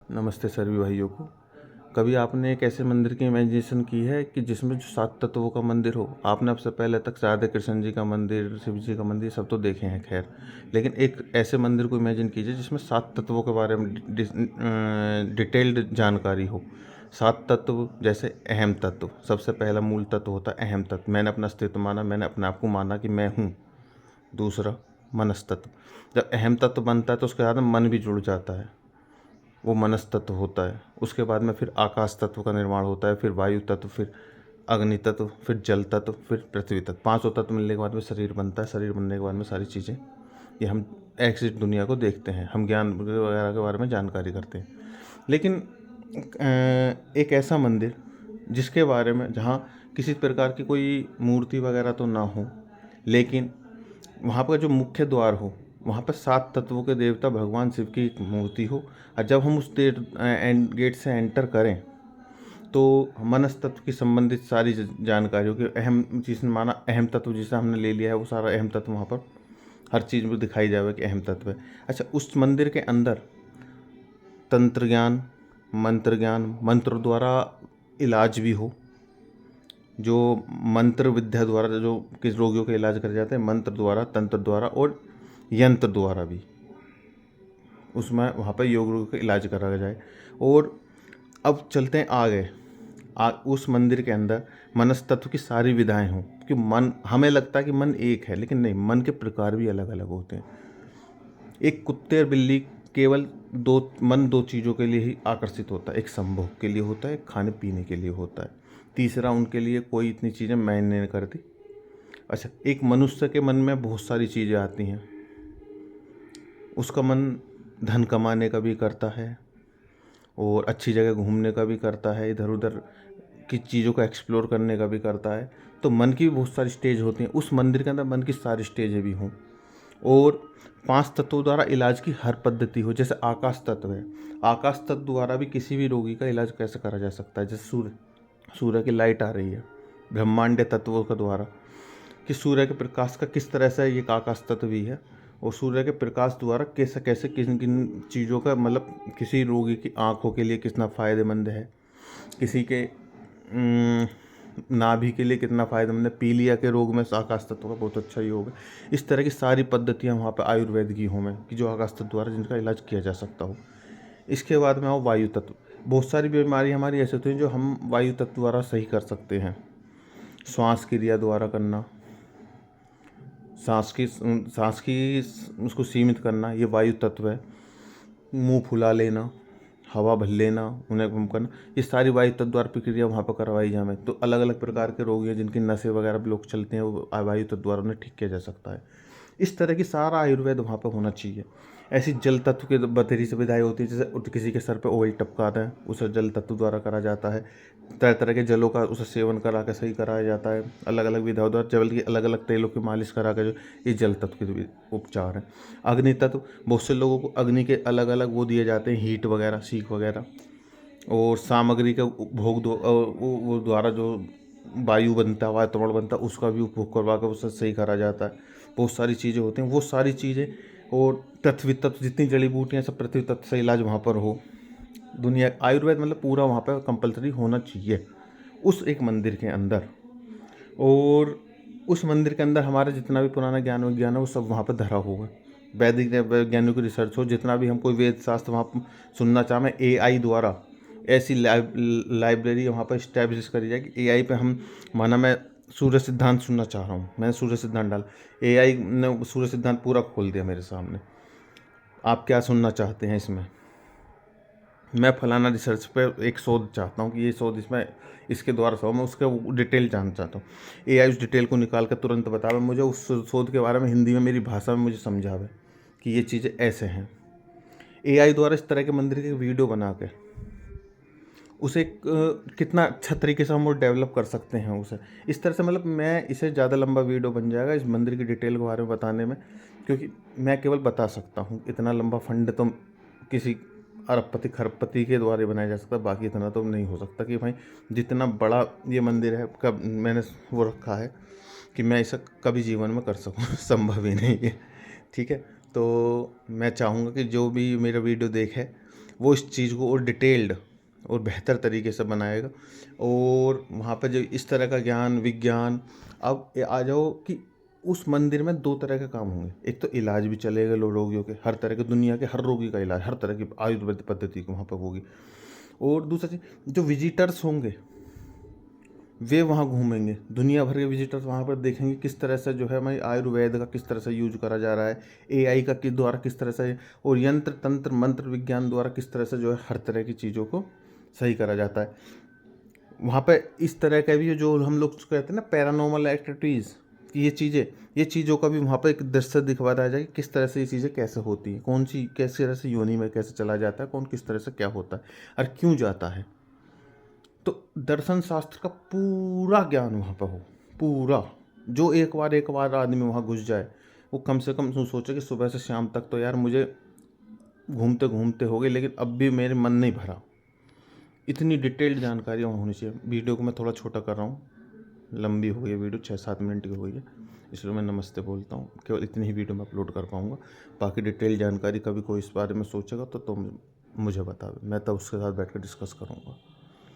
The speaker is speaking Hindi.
नमस्ते सभी भाइयों को। कभी आपने एक ऐसे मंदिर की इमेजिनेशन की है कि जिसमें जो 7 तत्वों का मंदिर हो? आपने अब से पहले तक राधे कृष्ण जी का मंदिर, शिव जी का मंदिर सब तो देखे हैं खैर, लेकिन एक ऐसे मंदिर को इमेजिन कीजिए जिसमें 7 तत्वों के बारे में डिटेल्ड जानकारी हो। 7 तत्व जैसे अहम तत्व, सबसे पहला मूल तत्व होता है अहम तत्व। मैंने अपना अस्तित्व माना, मैंने अपने आप को माना कि मैं हूँ। दूसरा मनस्तत्व, जब अहम तत्व बनता है तो उसके साथ में मन भी जुड़ जाता है, वो मनस तत्व होता है। उसके बाद में फिर आकाश तत्व का निर्माण होता है, फिर वायु तत्व, फिर अग्नि तत्व, फिर जल तत्व, फिर पृथ्वी तत्व। 5 तत्व मिलने के बाद में शरीर बनता है। शरीर बनने के बाद में सारी चीज़ें ये हम एक्सिट दुनिया को देखते हैं, हम ज्ञान वगैरह के बारे में जानकारी करते हैं। लेकिन एक ऐसा मंदिर जिसके बारे में, जहाँ किसी प्रकार की कोई मूर्ति वगैरह तो ना हो, लेकिन वहाँ पर जो मुख्य द्वार हो, वहाँ पर 7 तत्वों के देवता भगवान शिव की एक मूर्ति हो, और जब हम उस गेट से एंटर करें तो मनस तत्व की संबंधित सारी जानकारियों की अहम चीज़ माना, अहम तत्व जिसे हमने ले लिया है वो सारा अहम तत्व वहाँ पर हर चीज़ में दिखाई जाए कि अहम तत्व है। अच्छा, उस मंदिर के अंदर तंत्र ज्ञान, मंत्र द्वारा इलाज भी हो, जो मंत्र विद्या द्वारा जो किस रोगियों का इलाज करे जाते हैं, मंत्र द्वारा, तंत्र द्वारा और यंत्र द्वारा भी उसमें वहाँ पर योग रोग का इलाज करा जाए। और अब चलते हैं आगे। उस मंदिर के अंदर मनस तत्व की सारी विधाएं हों, कि मन, हमें लगता है कि मन एक है, लेकिन नहीं, मन के प्रकार भी अलग अलग होते हैं। एक कुत्ते और बिल्ली केवल दो चीज़ों के लिए ही आकर्षित होता है। एक संभोग के लिए होता है, एक खाने पीने के लिए होता है, तीसरा उनके लिए कोई इतनी चीज़ें मायने नहीं करती। अच्छा, एक मनुष्य के मन में बहुत सारी चीज़ें आती हैं। उसका मन धन कमाने का भी करता है और अच्छी जगह घूमने का भी करता है, इधर उधर की चीज़ों को एक्सप्लोर करने का भी करता है। तो मन की भी बहुत सारी स्टेज होती हैं। उस मंदिर के अंदर मन की सारी स्टेजें भी हों, और 5 तत्वों द्वारा इलाज की हर पद्धति हो। जैसे आकाश तत्व है, आकाश तत्व द्वारा भी किसी भी रोगी का इलाज कैसे करा जा सकता है। जैसे सूर्य की लाइट आ रही है, ब्रह्मांड तत्वों के द्वारा, कि सूर्य के प्रकाश का किस तरह से ये आकाश तत्व भी है, और सूर्य के प्रकाश द्वारा कैसे कैसे किन किन चीज़ों का, मतलब किसी रोगी की आँखों के लिए कितना फ़ायदेमंद है, किसी के नाभि के लिए कितना फ़ायदेमंद है, पीलिया के रोग में आकाश तत्व का बहुत अच्छा योग है। इस तरह की सारी पद्धतियाँ वहाँ पर आयुर्वेद की हों, में कि जो आकाश तत्व द्वारा जिनका इलाज किया जा सकता हो। इसके बाद में आओ वायु तत्व। बहुत सारी बीमारी हमारी ऐसी होती हैं जो हम वायु तत्व द्वारा सही कर सकते हैं। श्वास क्रिया द्वारा करना, सांस की उसको सीमित करना, ये वायु तत्व है। मुंह फुला लेना, हवा भर लेना, उन्हें गुम करना, ये सारी वायु तत्व द्वारा प्रक्रिया वहाँ पर करवाई जाए। तो अलग अलग प्रकार के रोग हैं जिनकी नसें वगैरह ब्लॉक चलते हैं, वो वायु तत्व द्वारा उन्हें ठीक किया जा सकता है। इस तरह की सारा आयुर्वेद वहाँ पर होना चाहिए। ऐसी जल तत्व की बथेरी सुविधाएँ होती है, जैसे किसी के सर पे ऑयल टपकाता है, उसे जल तत्व द्वारा करा जाता है। तरह तरह के जलों का उसे सेवन करा के सही कराया जाता है, अलग अलग विधाओं द्वारा, जल की अलग अलग तेलों की मालिश करा के, जो ये जल तत्व के उपचार हैं। अग्नि तत्व, बहुत से लोगों को अग्नि के अलग अलग वो दिए जाते हैं, हीट वगैरह, सीख वगैरह, और सामग्री का उपभोग वो द्वारा जो वायु बनता है, वातावरण बनता है, उसका भी उपभोग करवा कर उससे सही करा जाता है। बहुत सारी चीज़ें होती हैं, वो सारी चीज़ें, और पृथ्वी तत्व, जितनी जड़ी बूटियाँ सब पृथ्वी तत्व से इलाज वहाँ पर हो। दुनिया आयुर्वेद मतलब पूरा वहाँ पर कंपलसरी होना चाहिए उस एक मंदिर के अंदर। और उस मंदिर के अंदर हमारा जितना भी पुराना ज्ञान विज्ञान है वो सब वहाँ पर धरा होगा। वैदिक वैज्ञानिक की रिसर्च हो, जितना भी हम कोई वेद शास्त्र वहाँ पर सुनना चाहें, मैं AI द्वारा ऐसी लाइब्रेरी वहाँ पर इस्टेब्लिश करी जाए कि AI पे हम, माना मैं सूर्य सिद्धांत सुनना चाह रहा हूँ, मैंने सूर्य सिद्धांत डाला, AI ने सूर्य सिद्धांत पूरा खोल दिया मेरे सामने। आप क्या सुनना चाहते हैं इसमें, मैं फलाना रिसर्च पे एक शोध चाहता हूँ कि ये शोध इसमें इसके द्वारा हो, मैं उसका डिटेल जानना चाहता हूँ। AI उस डिटेल को निकाल कर तुरंत बतावे मुझे, उस शोध के बारे में हिंदी में मेरी भाषा में मुझे समझावे कि ये चीज़ें ऐसे हैं। AI द्वारा इस तरह के मंदिर की वीडियो बना के उसे कितना अच्छा तरीके से हम वो डेवलप कर सकते हैं उसे, इस तरह से, मतलब मैं इसे ज़्यादा लंबा वीडियो बन जाएगा इस मंदिर की डिटेल के बारे में बताने में, क्योंकि मैं केवल बता सकता हूँ। इतना लंबा फंड तो किसी अरबपति खरबपति के द्वारा बनाया जा सकता है, बाकी इतना तो नहीं हो सकता कि भाई जितना बड़ा ये मंदिर है, कब मैंने वो रखा है कि मैं इसे कभी जीवन में कर सकूँ संभव ही नहीं है। ठीक है, तो मैं चाहूँगा कि जो भी मेरा वीडियो देखे वो इस चीज़ को और डिटेल्ड और बेहतर तरीके से बनाएगा। और वहाँ पे जो इस तरह का ज्ञान विज्ञान, अब आ जाओ कि उस मंदिर में दो तरह के काम होंगे। एक तो इलाज भी चलेगा रोगियों के, हर तरह के दुनिया के हर रोगी का इलाज, हर तरह की आयुर्वेद पद्धति वहाँ पर होगी। और दूसरा चीज़, जो विजिटर्स होंगे वे वहाँ घूमेंगे, दुनिया भर के विजिटर्स वहाँ पर देखेंगे किस तरह से जो है हमारी आयुर्वेद का किस तरह से यूज करा जा रहा है, एआई का किस द्वारा किस तरह से, और यंत्र तंत्र मंत्र विज्ञान द्वारा किस तरह से जो है हर तरह की चीज़ों को सही करा जाता है। वहाँ पे इस तरह का भी जो हम लोग कहते हैं ना पैरानॉर्मल एक्टिविटीज़, ये चीज़ों का भी वहाँ पर एक दृश्य दिखवा दिया जाए कि किस तरह से ये चीज़ें कैसे होती हैं, कौन सी किस तरह से योनि में कैसे चला जाता है, कौन किस तरह से क्या होता है और क्यों जाता है। तो दर्शन शास्त्र का पूरा ज्ञान वहाँ पर हो, पूरा। जो एक बार आदमी वहाँ घुस जाए, वो कम से कम सोचे कि सुबह से शाम तक तो यार मुझे घूमते घूमते हो गए, लेकिन अब भी मेरे मन नहीं भरा। इतनी डिटेल्ड जानकारी वहाँ होनी चाहिए। वीडियो को मैं थोड़ा छोटा कर रहा हूँ, लंबी हो गई वीडियो, 6-7 मिनट की हो गई है, इसलिए मैं नमस्ते बोलता हूँ। केवल इतनी ही वीडियो मैं अपलोड कर पाऊँगा। बाकी डिटेल जानकारी कभी कोई इस बारे में सोचेगा तो मुझे बतावे, मैं तब उसके साथ बैठ कर डिस्कस करूँगा।